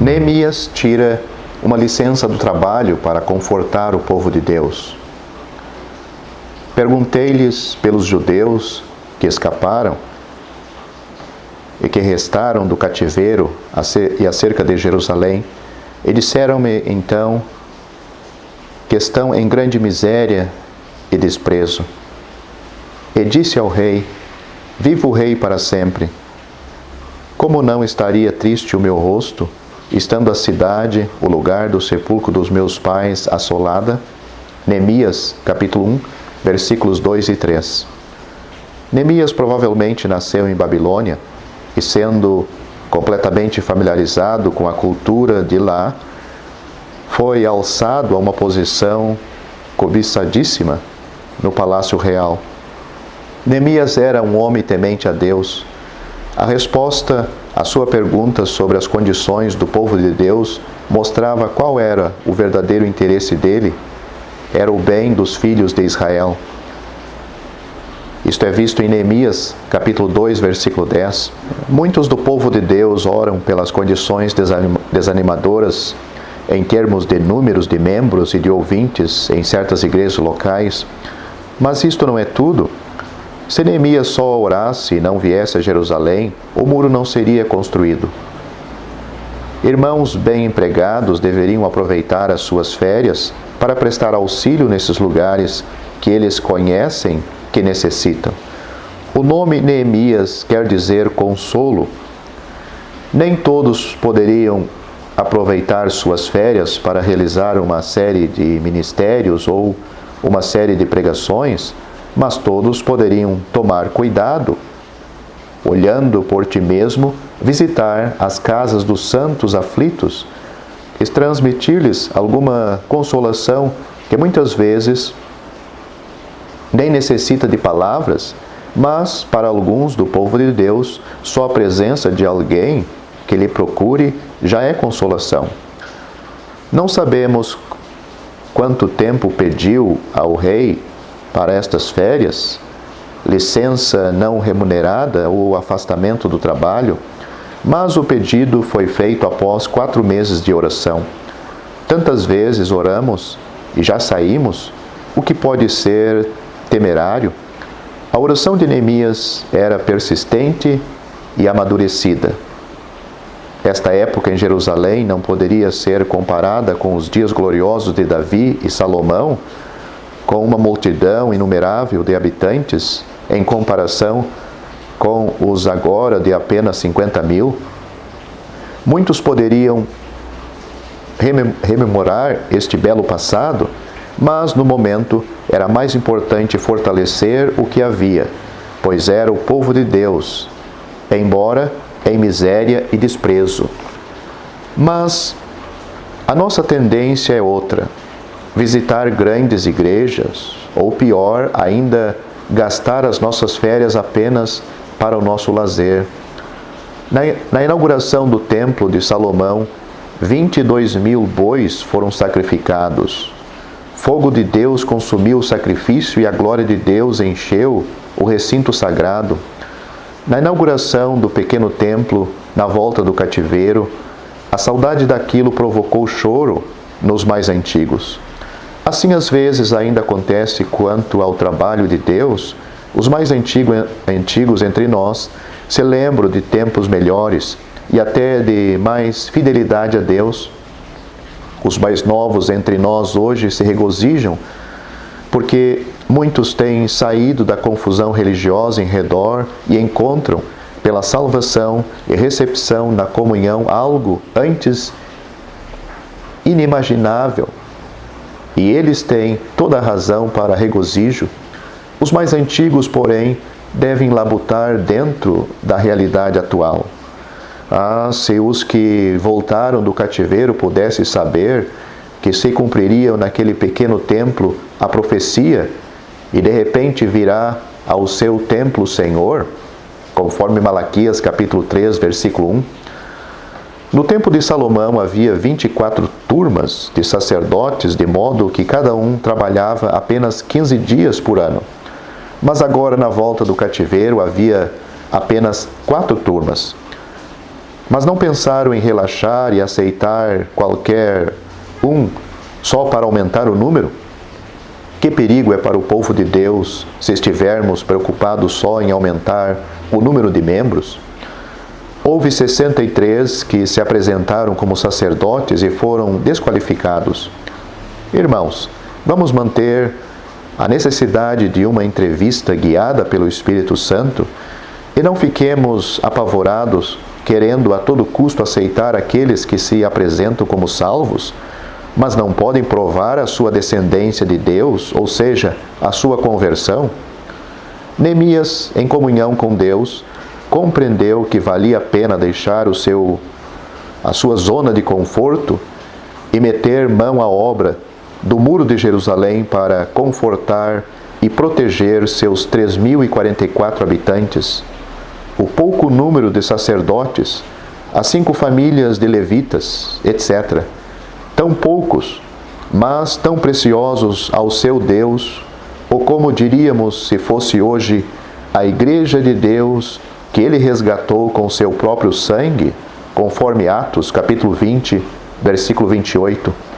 Neemias tira uma licença do trabalho para confortar o povo de Deus. Perguntei-lhes pelos judeus que escaparam e que restaram do cativeiro e acerca de Jerusalém, e disseram-me então que estão em grande miséria e desprezo. E disse ao rei: viva o rei para sempre. Como não estaria triste o meu rosto, estando a cidade, o lugar do sepulcro dos meus pais, assolada? Neemias, capítulo 1, versículos 2 e 3. Neemias provavelmente nasceu em Babilônia e, sendo completamente familiarizado com a cultura de lá, foi alçado a uma posição cobiçadíssima no palácio real. Neemias era um homem temente a Deus. A resposta à sua pergunta sobre as condições do povo de Deus mostrava qual era o verdadeiro interesse dele. Era o bem dos filhos de Israel. Isto é visto em Neemias, capítulo 2, versículo 10. Muitos do povo de Deus oram pelas condições desanimadoras em termos de números de membros e de ouvintes em certas igrejas locais. Mas isto não é tudo. Se Neemias só orasse e não viesse a Jerusalém, o muro não seria construído. Irmãos bem empregados deveriam aproveitar as suas férias para prestar auxílio nesses lugares que eles conhecem que necessitam. O nome Neemias quer dizer consolo. Nem todos poderiam aproveitar suas férias para realizar uma série de ministérios ou uma série de pregações, mas todos poderiam tomar cuidado, olhando por ti mesmo, visitar as casas dos santos aflitos e transmitir-lhes alguma consolação que muitas vezes nem necessita de palavras, mas para alguns do povo de Deus, só a presença de alguém que lhe procure já é consolação. Não sabemos quanto tempo pediu ao rei para estas férias, licença não remunerada ou afastamento do trabalho, mas o pedido foi feito após 4 meses de oração. Tantas vezes oramos e já saímos, o que pode ser temerário. A oração de Neemias era persistente e amadurecida. Esta época em Jerusalém não poderia ser comparada com os dias gloriosos de Davi e Salomão, com uma multidão inumerável de habitantes, em comparação com os agora de apenas 50.000. Muitos poderiam rememorar este belo passado, mas no momento era mais importante fortalecer o que havia, pois era o povo de Deus, embora em miséria e desprezo. Mas a nossa tendência é outra: visitar grandes igrejas, ou pior ainda, gastar as nossas férias apenas para o nosso lazer. Na inauguração do Templo de Salomão, 22.000 bois foram sacrificados. Fogo de Deus consumiu o sacrifício e a glória de Deus encheu o recinto sagrado. Na inauguração do pequeno templo, na volta do cativeiro, a saudade daquilo provocou choro nos mais antigos. Assim, às vezes, ainda acontece quanto ao trabalho de Deus. Os mais antigos entre nós se lembram de tempos melhores e até de mais fidelidade a Deus. Os mais novos entre nós hoje se regozijam porque muitos têm saído da confusão religiosa em redor e encontram, pela salvação e recepção na comunhão, algo antes inimaginável. E eles têm toda a razão para regozijo. Os mais antigos, porém, devem labutar dentro da realidade atual. Se os que voltaram do cativeiro pudessem saber que se cumpriria naquele pequeno templo a profecia e de repente virá ao seu templo o Senhor, conforme Malaquias capítulo 3, versículo 1. No tempo de Salomão havia 24 turmas de sacerdotes, de modo que cada um trabalhava apenas 15 dias por ano. Mas agora, na volta do cativeiro, havia apenas 4 turmas. Mas não pensaram em relaxar e aceitar qualquer um só para aumentar o número? Que perigo é para o povo de Deus se estivermos preocupados só em aumentar o número de membros? Houve 63 que se apresentaram como sacerdotes e foram desqualificados. Irmãos, vamos manter a necessidade de uma entrevista guiada pelo Espírito Santo e não fiquemos apavorados, querendo a todo custo aceitar aqueles que se apresentam como salvos, mas não podem provar a sua descendência de Deus, ou seja, a sua conversão. Neemias, em comunhão com Deus, compreendeu que valia a pena deixar a sua zona de conforto e meter mão à obra do Muro de Jerusalém para confortar e proteger seus 3.044 habitantes, o pouco número de sacerdotes, as 5 famílias de levitas, etc. Tão poucos, mas tão preciosos ao seu Deus, ou como diríamos se fosse hoje, a Igreja de Deus que ele resgatou com seu próprio sangue, conforme Atos, capítulo 20, versículo 28.